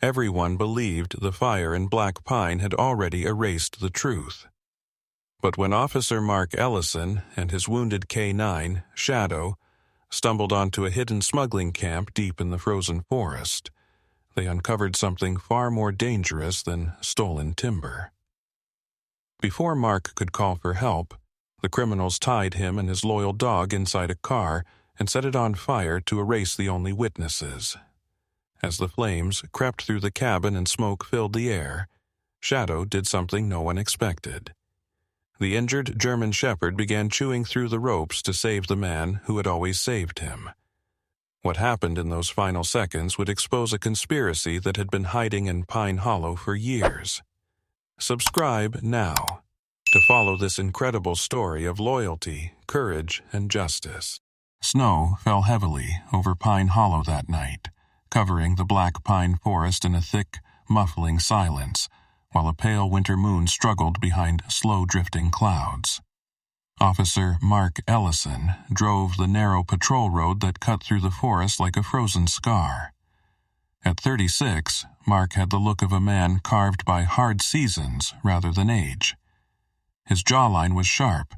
Everyone believed the fire in Black Pine had already erased the truth. But when Officer Mark Ellison and his wounded K-9, Shadow, stumbled onto a hidden smuggling camp deep in the frozen forest, they uncovered something far more dangerous than stolen timber. Before Mark could call for help, the criminals tied him and his loyal dog inside a car and set it on fire to erase the only witnesses. As the flames crept through the cabin and smoke filled the air, Shadow did something no one expected. The injured German shepherd began chewing through the ropes to save the man who had always saved him. What happened in those final seconds would expose a conspiracy that had been hiding in Pine Hollow for years. Subscribe now to follow this incredible story of loyalty, courage, and justice. Snow fell heavily over Pine Hollow that night, covering the black pine forest in a thick, muffling silence, while a pale winter moon struggled behind slow-drifting clouds. Officer Mark Ellison drove the narrow patrol road that cut through the forest like a frozen scar. At 36, Mark had the look of a man carved by hard seasons rather than age. His jawline was sharp,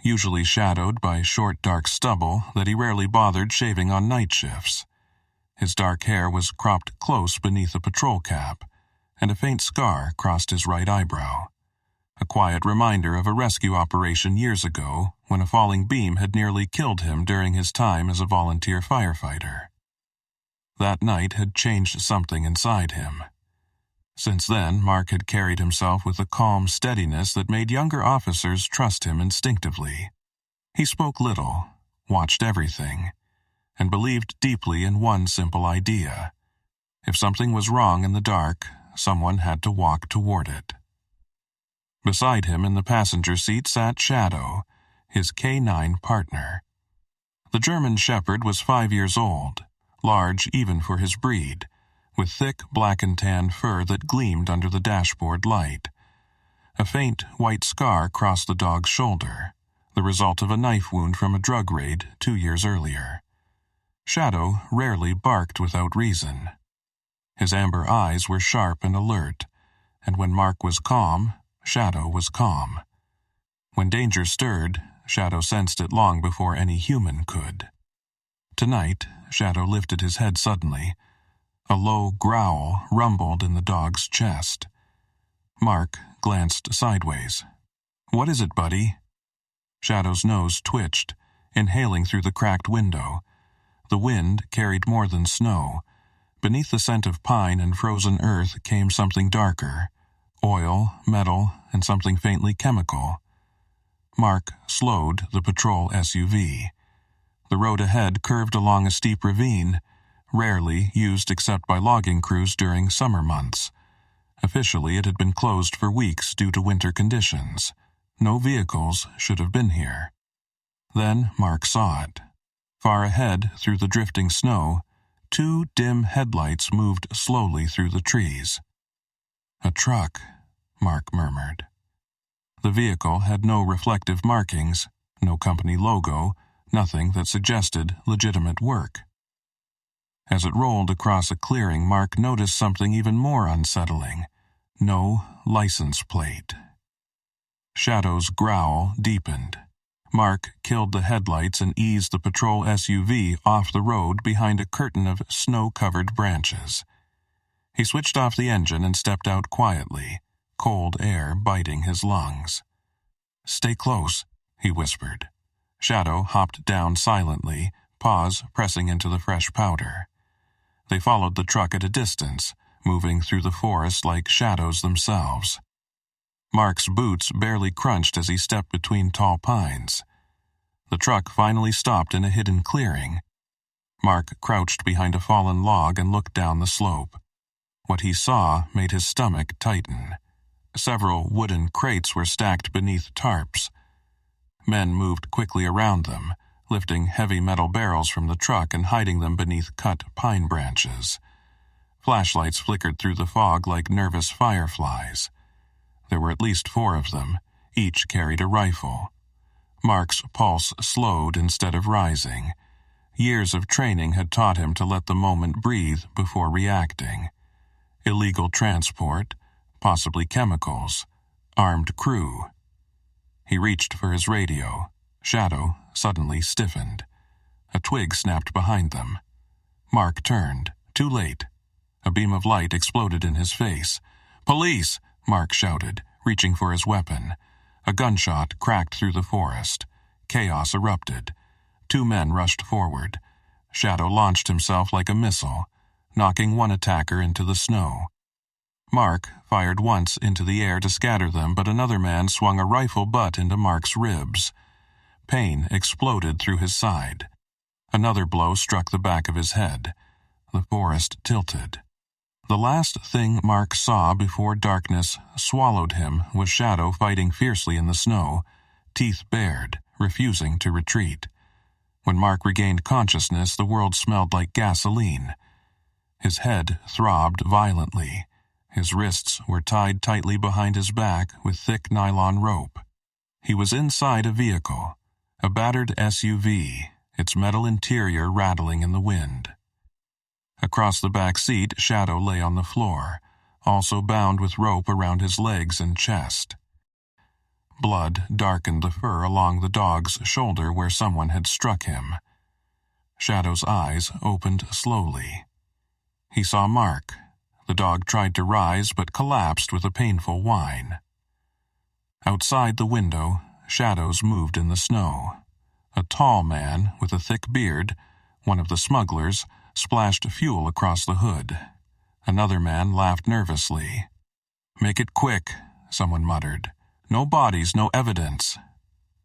usually shadowed by short dark stubble that he rarely bothered shaving on night shifts. His dark hair was cropped close beneath a patrol cap, and a faint scar crossed his right eyebrow. A quiet reminder of a rescue operation years ago when a falling beam had nearly killed him during his time as a volunteer firefighter. That night had changed something inside him. Since then, Mark had carried himself with a calm steadiness that made younger officers trust him instinctively. He spoke little, watched everything, and believed deeply in one simple idea. If something was wrong in the dark, someone had to walk toward it. Beside him in the passenger seat sat Shadow, his K-9 partner. The German shepherd was 5 years old, large even for his breed, with thick black and tan fur that gleamed under the dashboard light. A faint white scar crossed the dog's shoulder, the result of a knife wound from a drug raid 2 years earlier. Shadow rarely barked without reason. His amber eyes were sharp and alert, and when Mark was calm, Shadow was calm. When danger stirred, Shadow sensed it long before any human could. Tonight, Shadow lifted his head suddenly. A low growl rumbled in the dog's chest. Mark glanced sideways. "What is it, buddy?" Shadow's nose twitched, inhaling through the cracked window. The wind carried more than snow. Beneath the scent of pine and frozen earth came something darker. Oil, metal, and something faintly chemical. Mark slowed the patrol SUV. The road ahead curved along a steep ravine, rarely used except by logging crews during summer months. Officially, it had been closed for weeks due to winter conditions. No vehicles should have been here. Then Mark saw it. Far ahead, through the drifting snow, 2 dim headlights moved slowly through the trees. "A truck," Mark murmured. The vehicle had no reflective markings, no company logo, nothing that suggested legitimate work. As it rolled across a clearing, Mark noticed something even more unsettling. No license plate. Shadow's growl deepened. Mark killed the headlights and eased the patrol SUV off the road behind a curtain of snow-covered branches. He switched off the engine and stepped out quietly, cold air biting his lungs. "Stay close," he whispered. Shadow hopped down silently, paws pressing into the fresh powder. They followed the truck at a distance, moving through the forest like shadows themselves. Mark's boots barely crunched as he stepped between tall pines. The truck finally stopped in a hidden clearing. Mark crouched behind a fallen log and looked down the slope. What he saw made his stomach tighten. Several wooden crates were stacked beneath tarps. Men moved quickly around them, lifting heavy metal barrels from the truck and hiding them beneath cut pine branches. Flashlights flickered through the fog like nervous fireflies. There were at least 4 of them. Each carried a rifle. Mark's pulse slowed instead of rising. Years of training had taught him to let the moment breathe before reacting. illegal transport, possibly chemicals, armed crew. He reached for his radio. Shadow suddenly stiffened. A twig snapped behind them. Mark turned. Too late. A beam of light exploded in his face. "Police!" Mark shouted, reaching for his weapon. A gunshot cracked through the forest. Chaos erupted. 2 men rushed forward. Shadow launched himself like a missile, knocking one attacker into the snow. Mark fired once into the air to scatter them, but another man swung a rifle butt into Mark's ribs. Pain exploded through his side. Another blow struck the back of his head. The forest tilted. The last thing Mark saw before darkness swallowed him was Shadow fighting fiercely in the snow, teeth bared, refusing to retreat. When Mark regained consciousness, the world smelled like gasoline. His head throbbed violently. His wrists were tied tightly behind his back with thick nylon rope. He was inside a vehicle, a battered SUV, its metal interior rattling in the wind. Across the back seat, Shadow lay on the floor, also bound with rope around his legs and chest. Blood darkened the fur along the dog's shoulder where someone had struck him. Shadow's eyes opened slowly. He saw Mark. The dog tried to rise but collapsed with a painful whine. Outside the window, shadows moved in the snow. A tall man with a thick beard, one of the smugglers, splashed fuel across the hood. Another man laughed nervously. "Make it quick," someone muttered. "No bodies, no evidence."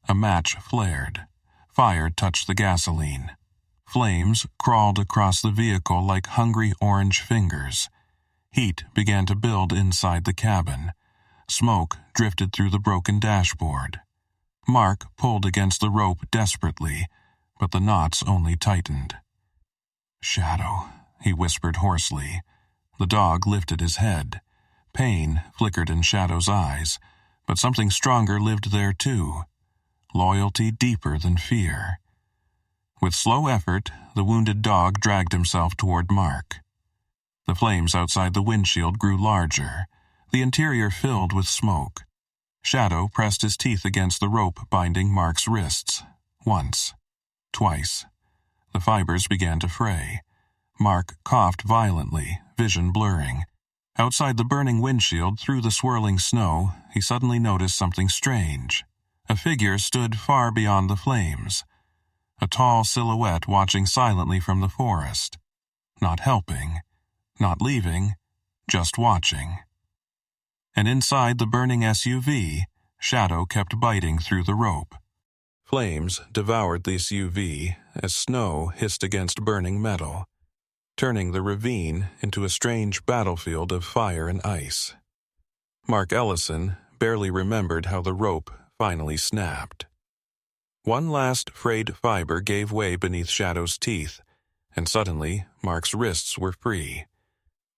A match flared. Fire touched the gasoline. Flames crawled across the vehicle like hungry orange fingers. Heat began to build inside the cabin. Smoke drifted through the broken dashboard. Mark pulled against the rope desperately, but the knots only tightened. "Shadow," he whispered hoarsely. The dog lifted his head. Pain flickered in Shadow's eyes, but something stronger lived there too. Loyalty deeper than fear. With slow effort, the wounded dog dragged himself toward Mark. The flames outside the windshield grew larger. The interior filled with smoke. Shadow pressed his teeth against the rope binding Mark's wrists. Once. Twice. The fibers began to fray. Mark coughed violently, vision blurring. Outside the burning windshield, through the swirling snow, he suddenly noticed something strange. A figure stood far beyond the flames. A tall silhouette watching silently from the forest. Not helping. Not leaving. Just watching. And inside the burning SUV, Shadow kept biting through the rope. Flames devoured the SUV as snow hissed against burning metal, turning the ravine into a strange battlefield of fire and ice. Mark Ellison barely remembered how the rope finally snapped. One last frayed fiber gave way beneath Shadow's teeth, and suddenly Mark's wrists were free.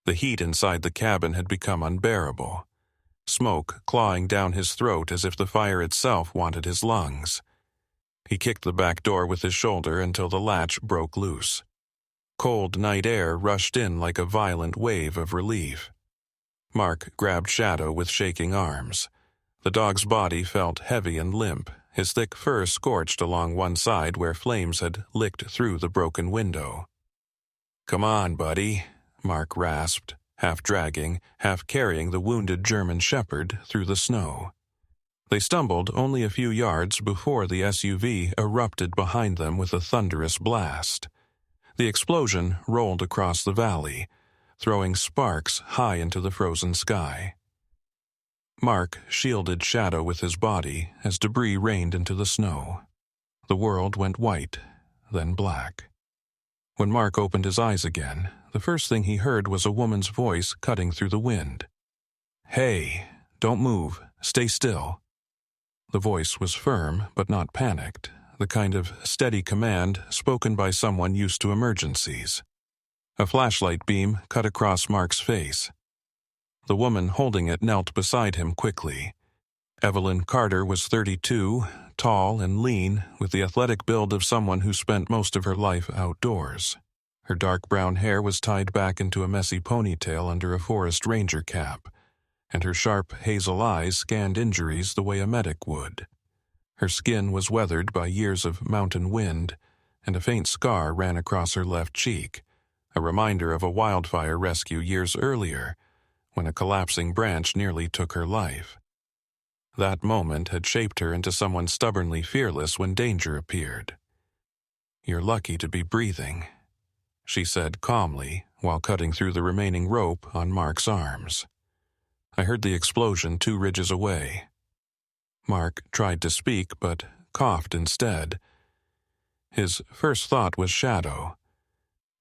The heat inside the cabin had become unbearable. Smoke clawing down his throat as if the fire itself wanted his lungs. He kicked the back door with his shoulder until the latch broke loose. Cold night air rushed in like a violent wave of relief. Mark grabbed Shadow with shaking arms. The dog's body felt heavy and limp, his thick fur scorched along one side where flames had licked through the broken window. "Come on, buddy," Mark rasped, half dragging, half carrying the wounded German shepherd through the snow. They stumbled only a few yards before the SUV erupted behind them with a thunderous blast. The explosion rolled across the valley, throwing sparks high into the frozen sky. Mark shielded Shadow with his body as debris rained into the snow. The world went white, then black. When Mark opened his eyes again, the first thing he heard was a woman's voice cutting through the wind. "Hey, don't move, stay still." The voice was firm but not panicked, the kind of steady command spoken by someone used to emergencies. A flashlight beam cut across Mark's face. The woman holding it knelt beside him quickly. Evelyn Carter was 32, tall and lean, with the athletic build of someone who spent most of her life outdoors. Her dark brown hair was tied back into a messy ponytail under a forest ranger cap, and her sharp hazel eyes scanned injuries the way a medic would. Her skin was weathered by years of mountain wind, and a faint scar ran across her left cheek, a reminder of a wildfire rescue years earlier, when a collapsing branch nearly took her life. That moment had shaped her into someone stubbornly fearless when danger appeared. "You're lucky to be breathing," she said calmly while cutting through the remaining rope on Mark's arms. "I heard the explosion 2 ridges away." Mark tried to speak, but coughed instead. His first thought was Shadow.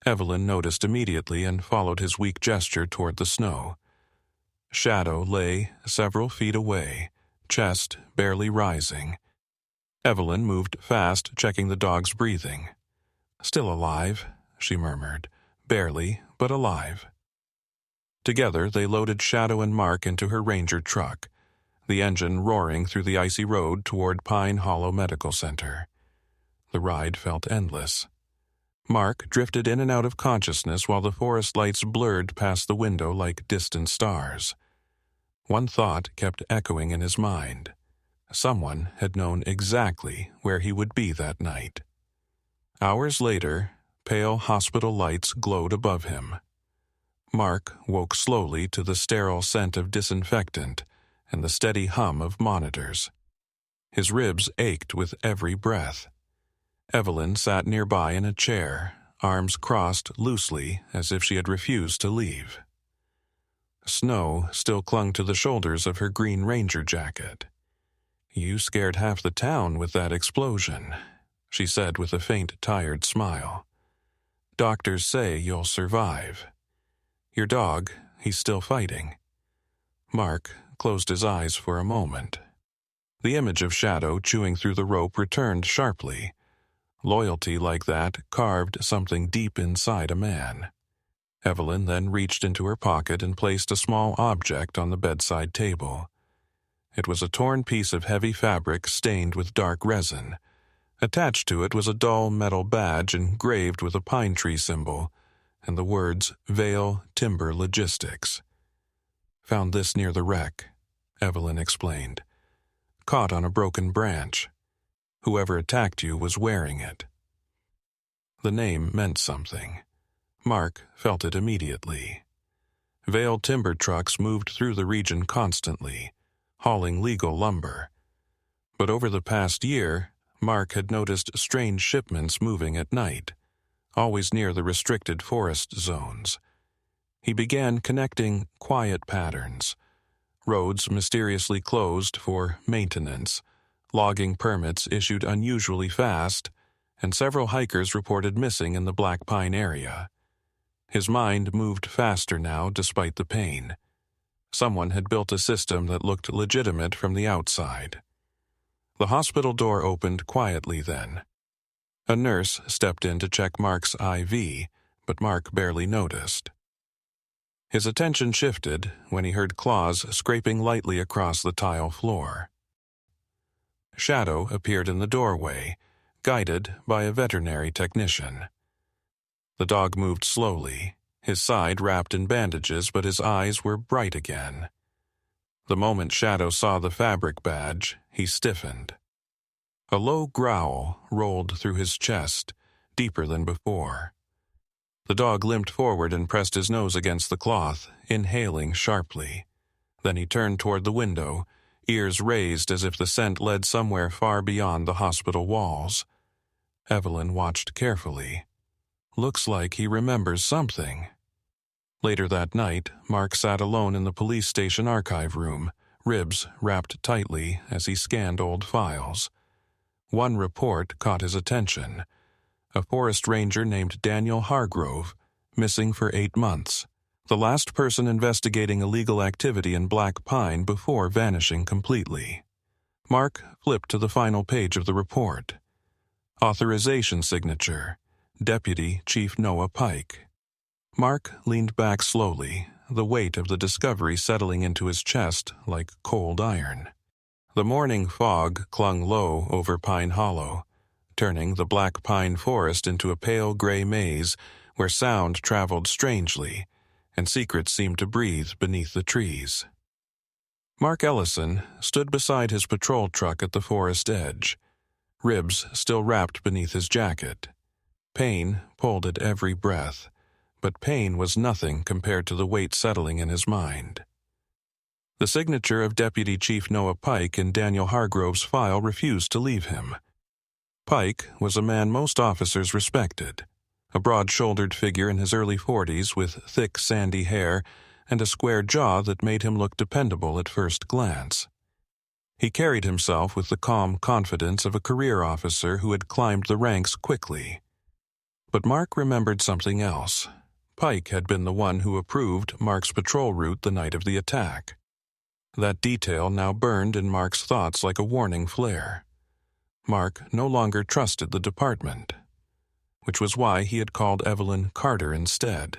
Evelyn noticed immediately and followed his weak gesture toward the snow. Shadow lay several feet away, chest barely rising. Evelyn moved fast, checking the dog's breathing. "Still alive," she murmured. "Barely, but alive." Together, they loaded Shadow and Mark into her Ranger truck, the engine roaring through the icy road toward Pine Hollow Medical Center. The ride felt endless. Mark drifted in and out of consciousness while the forest lights blurred past the window like distant stars. One thought kept echoing in his mind. Someone had known exactly where he would be that night. Hours later, pale hospital lights glowed above him. Mark woke slowly to the sterile scent of disinfectant and the steady hum of monitors. His ribs ached with every breath. Evelyn sat nearby in a chair, arms crossed loosely as if she had refused to leave. Snow still clung to the shoulders of her Green Ranger jacket. "You scared half the town with that explosion," she said with a faint, tired smile. "Doctors say you'll survive. Your dog, he's still fighting." Mark closed his eyes for a moment. The image of Shadow chewing through the rope returned sharply. Loyalty like that carved something deep inside a man. Evelyn then reached into her pocket and placed a small object on the bedside table. It was a torn piece of heavy fabric stained with dark resin. Attached to it was a dull metal badge engraved with a pine tree symbol and the words Vale Timber Logistics. "Found this near the wreck," Evelyn explained. "Caught on a broken branch. Whoever attacked you was wearing it." The name meant something. Mark felt it immediately. Vale timber trucks moved through the region constantly, hauling legal lumber. But over the past year, Mark had noticed strange shipments moving at night, always near the restricted forest zones. He began connecting quiet patterns. Roads mysteriously closed for maintenance, logging permits issued unusually fast, and several hikers reported missing in the Black Pine area. His mind moved faster now despite the pain. Someone had built a system that looked legitimate from the outside. The hospital door opened quietly then. A nurse stepped in to check Mark's IV, but Mark barely noticed. His attention shifted when he heard claws scraping lightly across the tile floor. Shadow appeared in the doorway, guided by a veterinary technician. The dog moved slowly, his side wrapped in bandages, but his eyes were bright again. The moment Shadow saw the fabric badge, he stiffened. A low growl rolled through his chest, deeper than before. The dog limped forward and pressed his nose against the cloth, inhaling sharply. Then he turned toward the window, ears raised as if the scent led somewhere far beyond the hospital walls. Evelyn watched carefully. Looks like he remembers something. Later that night, Mark sat alone in the police station archive room, ribs wrapped tightly as he scanned old files. One report caught his attention. A forest ranger named Daniel Hargrove, missing for 8 months, the last person investigating illegal activity in Black Pine before vanishing completely. Mark flipped to the final page of the report. Authorization signature, Deputy Chief Noah Pike. Mark leaned back slowly, the weight of the discovery settling into his chest like cold iron. The morning fog clung low over Pine Hollow, turning the Black Pine forest into a pale gray maze where sound traveled strangely and secrets seemed to breathe beneath the trees. Mark Ellison stood beside his patrol truck at the forest edge, ribs still wrapped beneath his jacket. Pain pulled at every breath, but pain was nothing compared to the weight settling in his mind. The signature of Deputy Chief Noah Pike in Daniel Hargrove's file refused to leave him. Pike was a man most officers respected, a broad-shouldered figure in his early 40s with thick sandy hair and a square jaw that made him look dependable at first glance. He carried himself with the calm confidence of a career officer who had climbed the ranks quickly. But Mark remembered something else. Pike had been the one who approved Mark's patrol route the night of the attack. That detail now burned in Mark's thoughts like a warning flare. Mark no longer trusted the department, which was why he had called Evelyn Carter instead.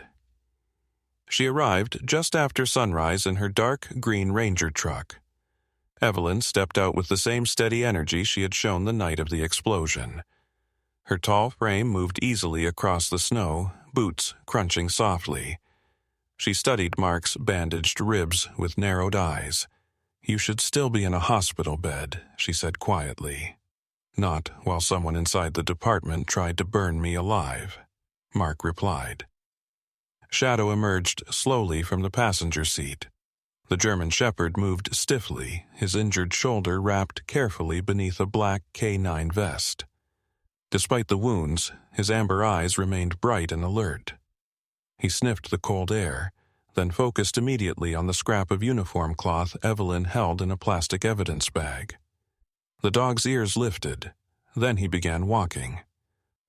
She arrived just after sunrise in her dark green Ranger truck. Evelyn stepped out with the same steady energy she had shown the night of the explosion. Her tall frame moved easily across the snow, boots crunching softly. She studied Mark's bandaged ribs with narrowed eyes. "You should still be in a hospital bed," she said quietly. "Not while someone inside the department tried to burn me alive," Mark replied. Shadow emerged slowly from the passenger seat. The German Shepherd moved stiffly, his injured shoulder wrapped carefully beneath a black K9 vest. Despite the wounds, his amber eyes remained bright and alert. He sniffed the cold air, then focused immediately on the scrap of uniform cloth Evelyn held in a plastic evidence bag. The dog's ears lifted. Then he began walking.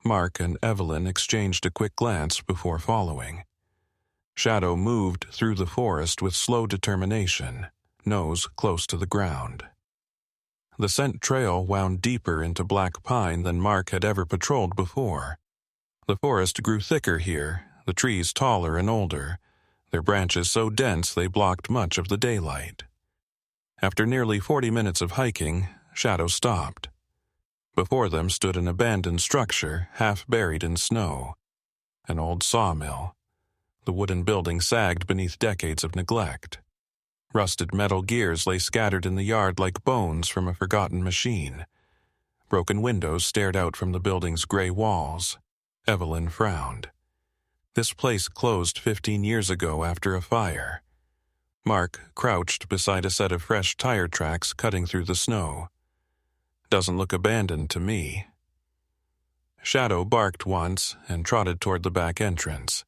Mark and Evelyn exchanged a quick glance before following. Shadow moved through the forest with slow determination, nose close to the ground. The scent trail wound deeper into black pine than Mark had ever patrolled before. The forest grew thicker here, the trees taller and older, their branches so dense they blocked much of the daylight. After nearly 40 minutes of hiking, Shadow stopped. Before them stood an abandoned structure half buried in snow, an old sawmill. The wooden building sagged beneath decades of neglect. Rusted metal gears lay scattered in the yard like bones from a forgotten machine. Broken windows stared out from the building's gray walls. Evelyn frowned. This place closed 15 years ago after a fire. Mark crouched beside a set of fresh tire tracks cutting through the snow. "Doesn't look abandoned to me." Shadow barked once and trotted toward the back entrance.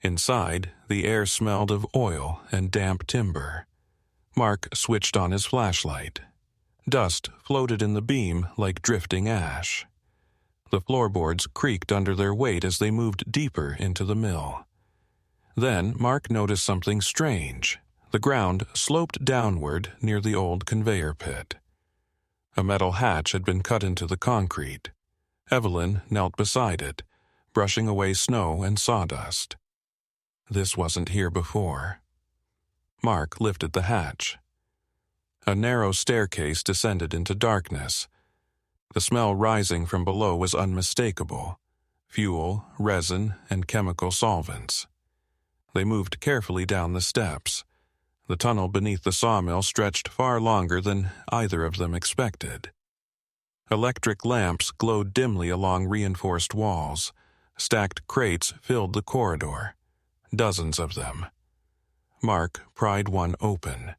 Inside, the air smelled of oil and damp timber. Mark switched on his flashlight. Dust floated in the beam like drifting ash. The floorboards creaked under their weight as they moved deeper into the mill. Then Mark noticed something strange. The ground sloped downward near the old conveyor pit. A metal hatch had been cut into the concrete. Evelyn knelt beside it, brushing away snow and sawdust. This wasn't here before. Mark lifted the hatch. A narrow staircase descended into darkness. The smell rising from below was unmistakable. Fuel, resin, and chemical solvents. They moved carefully down the steps. The tunnel beneath the sawmill stretched far longer than either of them expected. Electric lamps glowed dimly along reinforced walls. Stacked crates filled the corridor. Dozens of them. Mark pried one open.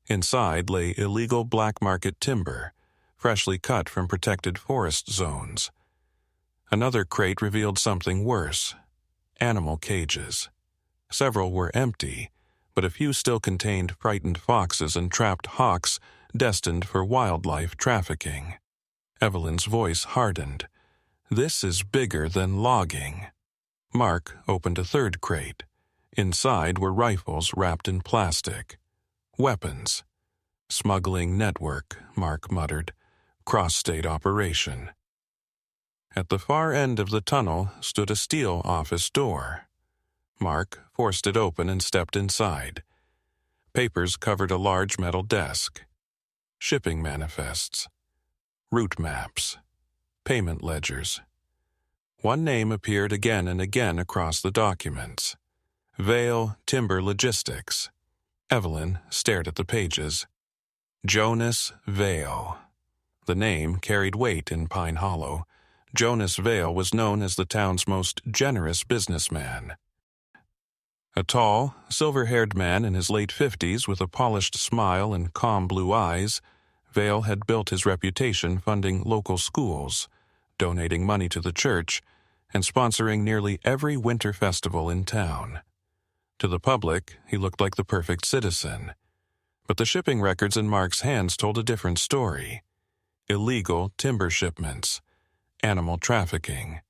Inside lay illegal black market timber, freshly cut from protected forest zones. Another crate revealed something worse: animal cages. Several were empty, but a few still contained frightened foxes and trapped hawks destined for wildlife trafficking. Evelyn's voice hardened. "This is bigger than logging." Mark opened a third crate. Inside were rifles wrapped in plastic. Weapons. "Smuggling network," Mark muttered. "Cross-state operation." At the far end of the tunnel stood a steel office door. Mark forced it open and stepped inside. Papers covered a large metal desk. Shipping manifests. Route maps. Payment ledgers. One name appeared again and again across the documents. Vale Timber Logistics. Evelyn stared at the pages. Jonas Vale. The name carried weight in Pine Hollow. Jonas Vale was known as the town's most generous businessman. A tall, silver-haired man in his late 50s with a polished smile and calm blue eyes, Vale had built his reputation funding local schools, donating money to the church, and sponsoring nearly every winter festival in town. To the public, he looked like the perfect citizen. But the shipping records in Mark's hands told a different story. Illegal timber shipments, animal trafficking,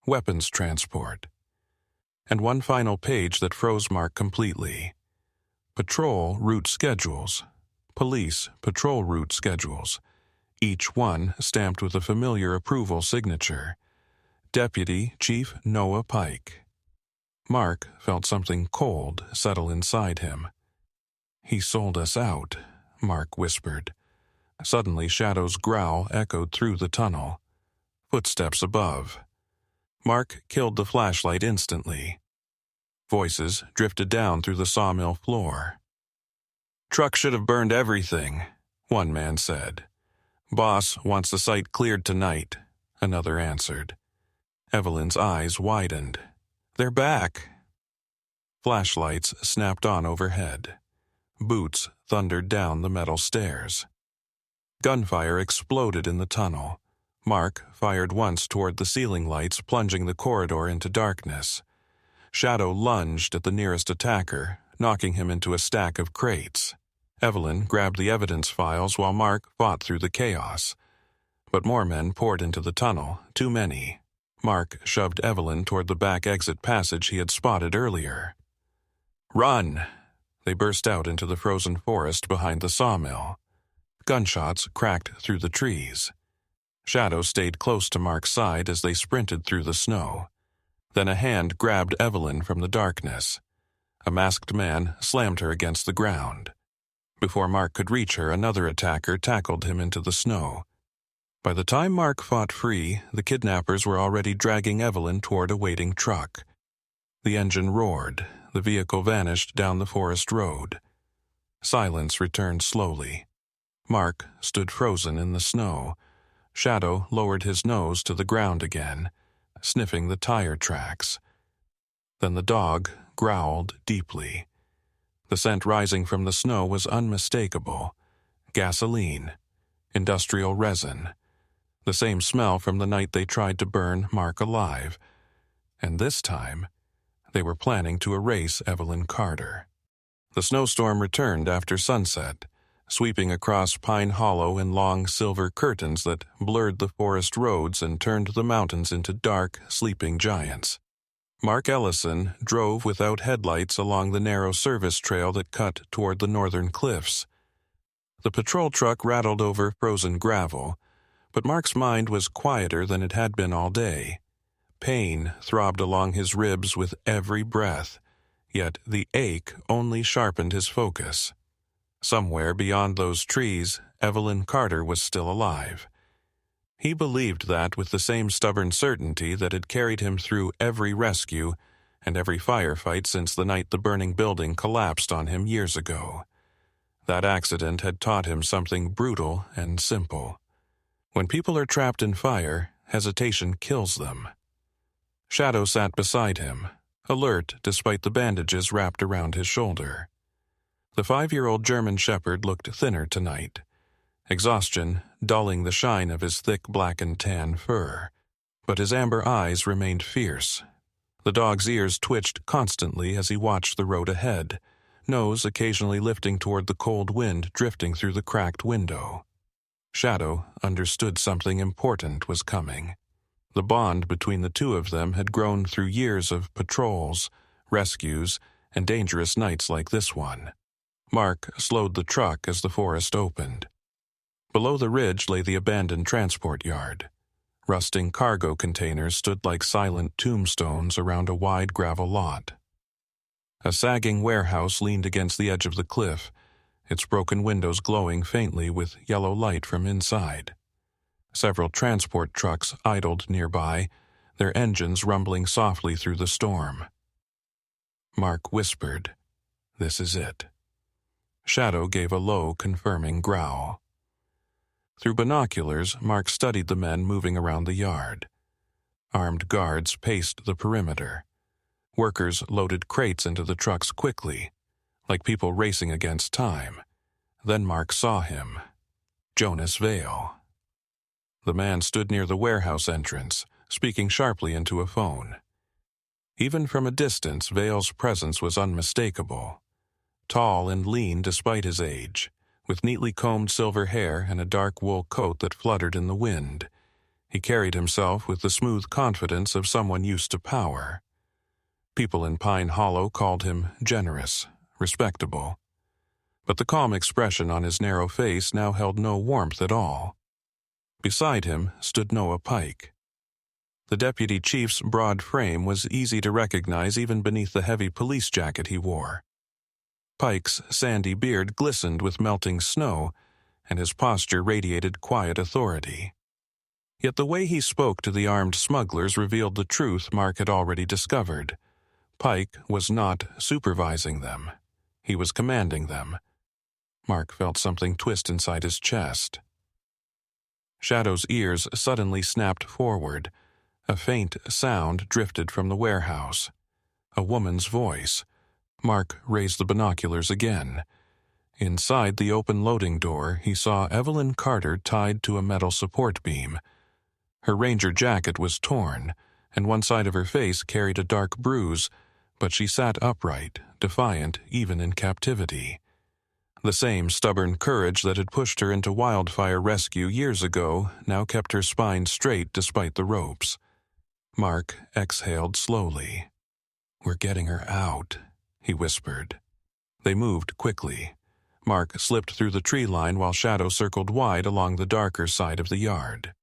weapons transport. And one final page that froze Mark completely. Patrol route schedules. Police patrol route schedules. Each one stamped with a familiar approval signature. Deputy Chief Noah Pike. Mark felt something cold settle inside him. "He sold us out," Mark whispered. Suddenly, Shadow's growl echoed through the tunnel. Footsteps above. Mark killed the flashlight instantly. Voices drifted down through the sawmill floor. "Truck should have burned everything," one man said. "Boss wants the site cleared tonight," another answered. Evelyn's eyes widened. "They're back." Flashlights snapped on overhead. Boots thundered down the metal stairs. Gunfire exploded in the tunnel. Mark fired once toward the ceiling lights, plunging the corridor into darkness. Shadow lunged at the nearest attacker, knocking him into a stack of crates. Evelyn grabbed the evidence files while Mark fought through the chaos. But more men poured into the tunnel, too many. Mark shoved Evelyn toward the back exit passage he had spotted earlier. "Run!" They burst out into the frozen forest behind the sawmill. Gunshots cracked through the trees. Shadow stayed close to Mark's side as they sprinted through the snow. Then a hand grabbed Evelyn from the darkness. A masked man slammed her against the ground. Before Mark could reach her, another attacker tackled him into the snow. By the time Mark fought free, the kidnappers were already dragging Evelyn toward a waiting truck. The engine roared. The vehicle vanished down the forest road. Silence returned slowly. Mark stood frozen in the snow. Shadow lowered his nose to the ground again, sniffing the tire tracks. Then the dog growled deeply. The scent rising from the snow was unmistakable. Gasoline. Industrial resin. The same smell from the night they tried to burn Mark alive. And this time, they were planning to erase Evelyn Carter. The snowstorm returned after sunset, sweeping across Pine Hollow in long silver curtains that blurred the forest roads and turned the mountains into dark, sleeping giants. Mark Ellison drove without headlights along the narrow service trail that cut toward the northern cliffs. The patrol truck rattled over frozen gravel, but Mark's mind was quieter than it had been all day. Pain throbbed along his ribs with every breath, yet the ache only sharpened his focus. Somewhere beyond those trees, Evelyn Carter was still alive. He believed that with the same stubborn certainty that had carried him through every rescue and every firefight since the night the burning building collapsed on him years ago. That accident had taught him something brutal and simple. When people are trapped in fire, hesitation kills them. Shadow sat beside him, alert despite the bandages wrapped around his shoulder. The 5-year-old German shepherd looked thinner tonight, exhaustion dulling the shine of his thick black and tan fur, but his amber eyes remained fierce. The dog's ears twitched constantly as he watched the road ahead, nose occasionally lifting toward the cold wind drifting through the cracked window. Shadow understood something important was coming. The bond between the two of them had grown through years of patrols, rescues, and dangerous nights like this one. Mark slowed the truck as the forest opened. Below the ridge lay the abandoned transport yard. Rusting cargo containers stood like silent tombstones around a wide gravel lot. A sagging warehouse leaned against the edge of the cliff, its broken windows glowing faintly with yellow light from inside. Several transport trucks idled nearby, their engines rumbling softly through the storm. Mark whispered, "This is it." Shadow gave a low, confirming growl. Through binoculars, Mark studied the men moving around the yard. Armed guards paced the perimeter. Workers loaded crates into the trucks quickly, like people racing against time. Then Mark saw him. Jonas Vale. The man stood near the warehouse entrance, speaking sharply into a phone. Even from a distance, Vale's presence was unmistakable. Tall and lean despite his age, with neatly combed silver hair and a dark wool coat that fluttered in the wind, he carried himself with the smooth confidence of someone used to power. People in Pine Hollow called him generous, respectable. But the calm expression on his narrow face now held no warmth at all. Beside him stood Noah Pike. The deputy chief's broad frame was easy to recognize even beneath the heavy police jacket he wore. Pike's sandy beard glistened with melting snow, and his posture radiated quiet authority. Yet the way he spoke to the armed smugglers revealed the truth Mark had already discovered. Pike was not supervising them. He was commanding them. Mark felt something twist inside his chest. Shadow's ears suddenly snapped forward. A faint sound drifted from the warehouse. A woman's voice. Mark raised the binoculars again. Inside the open loading door, he saw Evelyn Carter tied to a metal support beam. Her ranger jacket was torn, and one side of her face carried a dark bruise, but she sat upright, defiant even in captivity. The same stubborn courage that had pushed her into wildfire rescue years ago now kept her spine straight despite the ropes. Mark exhaled slowly. "We're getting her out," he whispered. They moved quickly. Mark slipped through the tree line while Shadow circled wide along the darker side of the yard.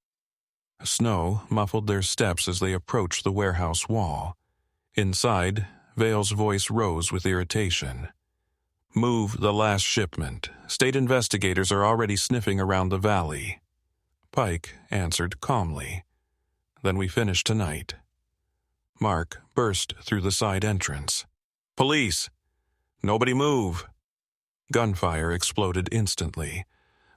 Snow muffled their steps as they approached the warehouse wall. Inside, Vale's voice rose with irritation. "Move the last shipment. State investigators are already sniffing around the valley." Pike answered calmly. "Then we finish tonight." Mark burst through the side entrance. "Police! Nobody move!" Gunfire exploded instantly.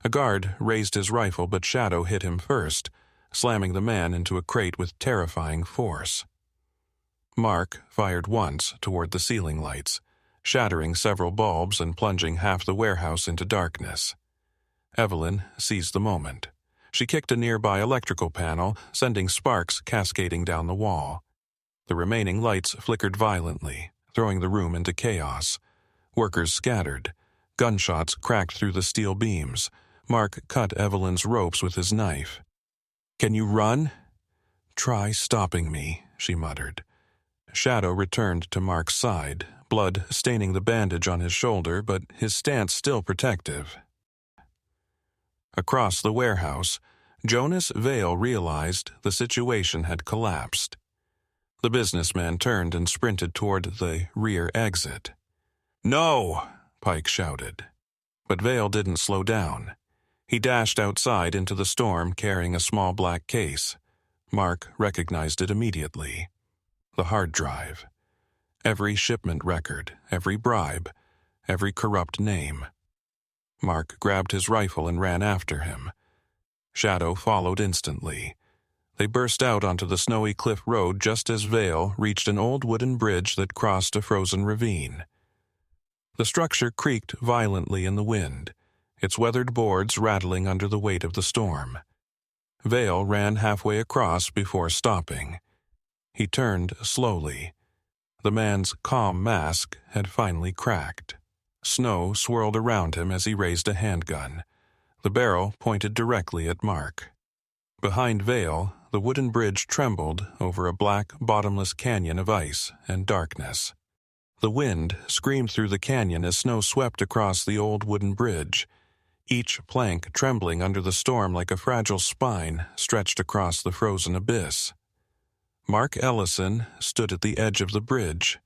A guard raised his rifle, but Shadow hit him first, slamming the man into a crate with terrifying force. Mark fired once toward the ceiling lights, shattering several bulbs and plunging half the warehouse into darkness. Evelyn seized the moment. She kicked a nearby electrical panel, sending sparks cascading down the wall. The remaining lights flickered violently, throwing the room into chaos. Workers scattered. Gunshots cracked through the steel beams. Mark cut Evelyn's ropes with his knife. "Can you run?" "Try stopping me," she muttered. Shadow returned to Mark's side, blood staining the bandage on his shoulder, but his stance still protective. Across the warehouse, Jonas Vale realized the situation had collapsed. The businessman turned and sprinted toward the rear exit. "No!" Pike shouted. But Vale didn't slow down. He dashed outside into the storm carrying a small black case. Mark recognized it immediately. The hard drive. Every shipment record, every bribe, every corrupt name. Mark grabbed his rifle and ran after him. Shadow followed instantly. They burst out onto the snowy cliff road just as Vale reached an old wooden bridge that crossed a frozen ravine. The structure creaked violently in the wind, its weathered boards rattling under the weight of the storm. Vale ran halfway across before stopping. He turned slowly. The man's calm mask had finally cracked. Snow swirled around him as he raised a handgun. The barrel pointed directly at Mark. Behind Vale, the wooden bridge trembled over a black, bottomless canyon of ice and darkness. The wind screamed through the canyon as snow swept across the old wooden bridge, each plank trembling under the storm like a fragile spine stretched across the frozen abyss. Mark Ellison stood at the edge of the bridge,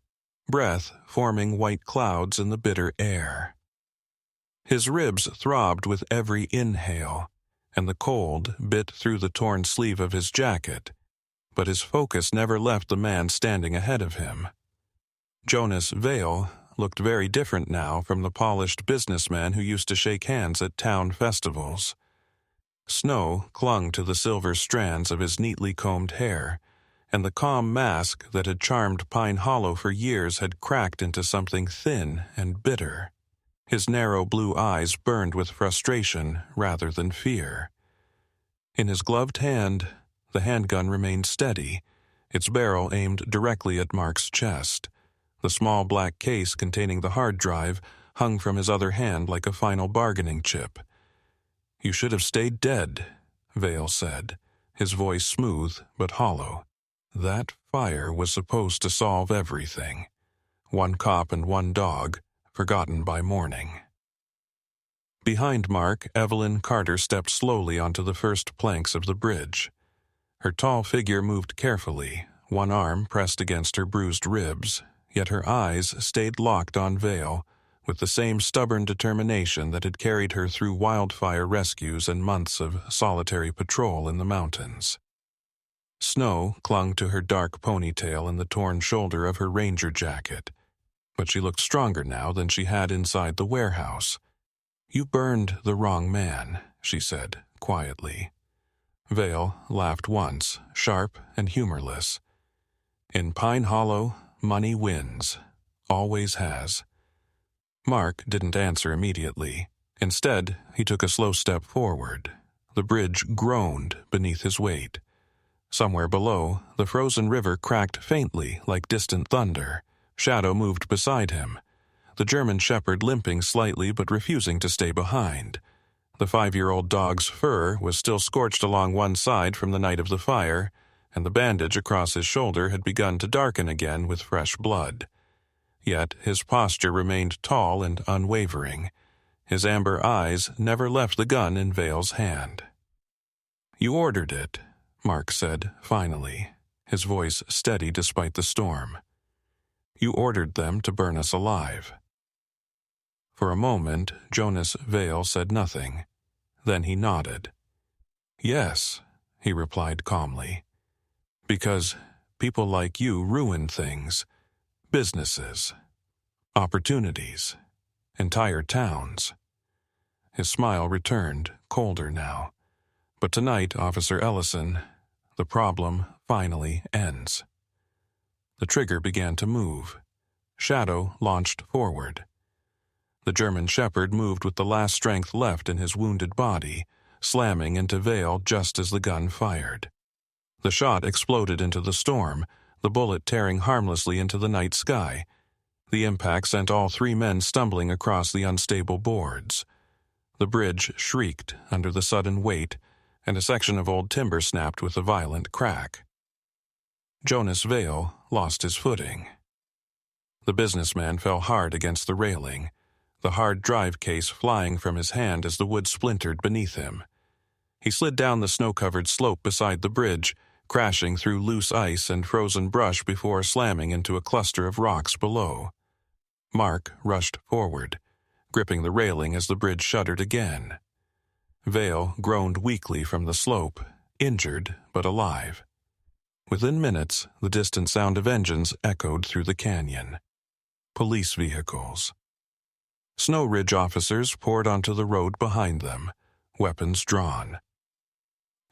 breath forming white clouds in the bitter air. His ribs throbbed with every inhale, and the cold bit through the torn sleeve of his jacket. but his focus never left the man standing ahead of him. Jonas Vale looked very different now from the polished businessman who used to shake hands at town festivals. Snow clung to the silver strands of his neatly combed hair, and the calm mask that had charmed Pine Hollow for years had cracked into something thin and bitter. His narrow blue eyes burned with frustration rather than fear. In his gloved hand, the handgun remained steady, its barrel aimed directly at Mark's chest. The small black case containing the hard drive hung from his other hand like a final bargaining chip. "You should have stayed dead," Vale said, his voice smooth but hollow. That fire was supposed to solve everything. One cop and one dog, forgotten by morning. Behind Mark, Evelyn Carter stepped slowly onto the first planks of the bridge. Her tall figure moved carefully, one arm pressed against her bruised ribs, yet her eyes stayed locked on Vale, with the same stubborn determination that had carried her through wildfire rescues and months of solitary patrol in the mountains. Snow clung to her dark ponytail and the torn shoulder of her ranger jacket, but she looked stronger now than she had inside the warehouse. "You burned the wrong man," she said, quietly. Vale laughed once, sharp and humorless. "In Pine Hollow, money wins. Always has." Mark didn't answer immediately. Instead, he took a slow step forward. The bridge groaned beneath his weight. Somewhere below, the frozen river cracked faintly like distant thunder. Shadow moved beside him, the German shepherd limping slightly but refusing to stay behind. The 5-year-old dog's fur was still scorched along one side from the night of the fire, and the bandage across his shoulder had begun to darken again with fresh blood. Yet his posture remained tall and unwavering. His amber eyes never left the gun in Vale's hand. "You ordered it," Mark said, finally, his voice steady despite the storm. "You ordered them to burn us alive." For a moment, Jonas Vale said nothing. Then he nodded. "Yes," he replied calmly. "Because people like you ruin things. Businesses. Opportunities. Entire towns." His smile returned, colder now. "But tonight, Officer Ellison, the problem finally ends." The trigger began to move. Shadow launched forward. The German shepherd moved with the last strength left in his wounded body, slamming into Vale just as the gun fired. The shot exploded into the storm, the bullet tearing harmlessly into the night sky. The impact sent all 3 men stumbling across the unstable boards. The bridge shrieked under the sudden weight, and a section of old timber snapped with a violent crack. Jonas Vale lost his footing. The businessman fell hard against the railing, the hard drive case flying from his hand as the wood splintered beneath him. He slid down the snow-covered slope beside the bridge, crashing through loose ice and frozen brush before slamming into a cluster of rocks below. Mark rushed forward, gripping the railing as the bridge shuddered again. Vale groaned weakly from the slope, injured but alive. Within minutes, the distant sound of engines echoed through the canyon. Police vehicles. Snow Ridge officers poured onto the road behind them, weapons drawn.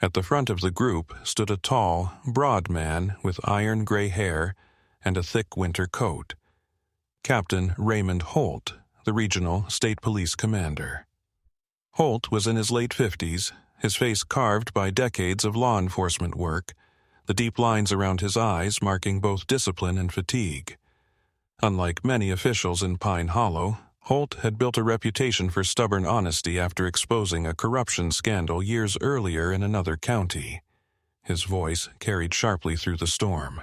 At the front of the group stood a tall, broad man with iron-gray hair and a thick winter coat. Captain Raymond Holt, the regional state police commander. Holt was in his late 50s, his face carved by decades of law enforcement work, the deep lines around his eyes marking both discipline and fatigue. Unlike many officials in Pine Hollow, Holt had built a reputation for stubborn honesty after exposing a corruption scandal years earlier in another county. His voice carried sharply through the storm.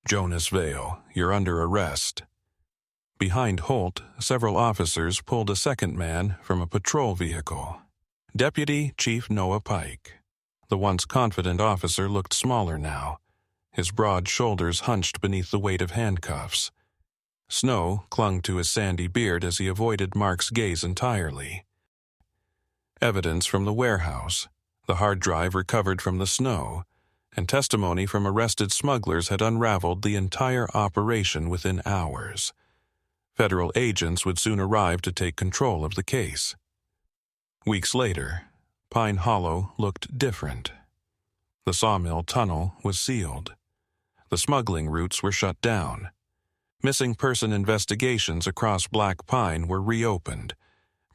"Jonas Vale, you're under arrest." Behind Holt, several officers pulled a second man from a patrol vehicle. Deputy Chief Noah Pike. The once confident officer looked smaller now, his broad shoulders hunched beneath the weight of handcuffs. Snow clung to his sandy beard as he avoided Mark's gaze entirely. Evidence from the warehouse, the hard drive recovered from the snow, and testimony from arrested smugglers had unraveled the entire operation within hours. Federal agents would soon arrive to take control of the case. Weeks later, Pine Hollow looked different. The sawmill tunnel was sealed. The smuggling routes were shut down. Missing person investigations across Black Pine were reopened,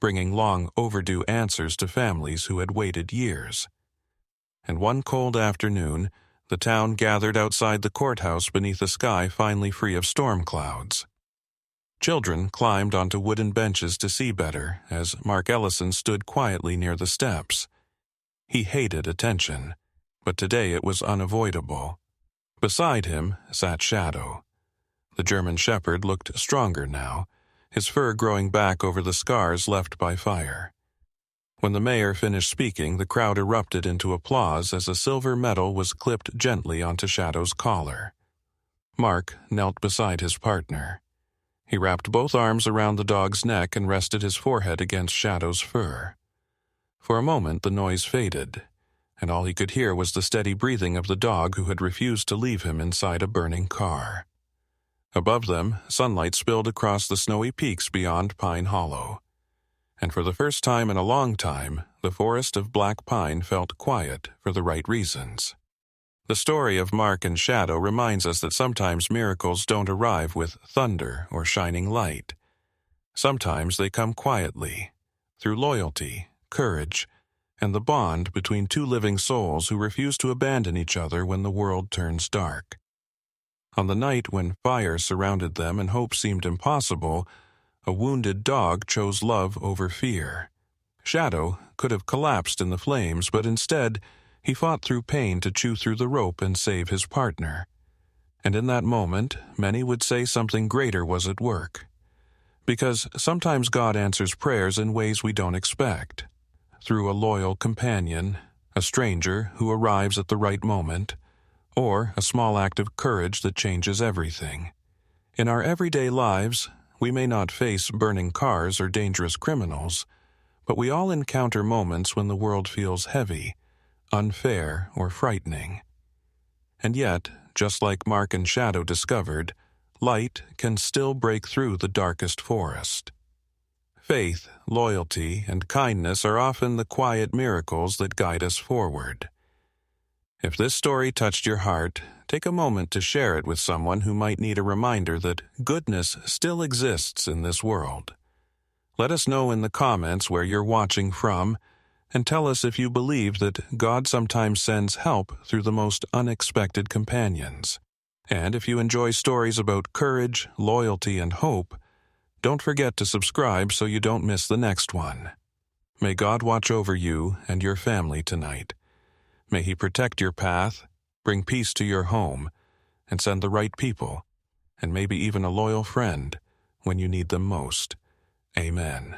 bringing long overdue answers to families who had waited years. And one cold afternoon, the town gathered outside the courthouse beneath a sky finally free of storm clouds. Children climbed onto wooden benches to see better as Mark Ellison stood quietly near the steps. He hated attention, but today it was unavoidable. Beside him sat Shadow. The German shepherd looked stronger now, his fur growing back over the scars left by fire. When the mayor finished speaking, the crowd erupted into applause as a silver medal was clipped gently onto Shadow's collar. Mark knelt beside his partner. He wrapped both arms around the dog's neck and rested his forehead against Shadow's fur. For a moment the noise faded, and all he could hear was the steady breathing of the dog who had refused to leave him inside a burning car. Above them, sunlight spilled across the snowy peaks beyond Pine Hollow. And for the first time in a long time, the forest of Black Pine felt quiet for the right reasons. The story of Mark and Shadow reminds us that sometimes miracles don't arrive with thunder or shining light. Sometimes they come quietly, through loyalty, courage, and the bond between two living souls who refuse to abandon each other when the world turns dark. On the night when fire surrounded them and hope seemed impossible, a wounded dog chose love over fear. Shadow could have collapsed in the flames, but instead, he fought through pain to chew through the rope and save his partner. And in that moment, many would say something greater was at work. Because sometimes God answers prayers in ways we don't expect. Through a loyal companion, a stranger who arrives at the right moment, or a small act of courage that changes everything. In our everyday lives, we may not face burning cars or dangerous criminals, but we all encounter moments when the world feels heavy, unfair, or frightening. And yet, just like Mark and Shadow discovered, light can still break through the darkest forest. Faith, loyalty, and kindness are often the quiet miracles that guide us forward. If this story touched your heart, take a moment to share it with someone who might need a reminder that goodness still exists in this world. Let us know in the comments where you're watching from, and tell us if you believe that God sometimes sends help through the most unexpected companions. And if you enjoy stories about courage, loyalty, and hope, don't forget to subscribe so you don't miss the next one. May God watch over you and your family tonight. May He protect your path, bring peace to your home, and send the right people, and maybe even a loyal friend, when you need them most. Amen.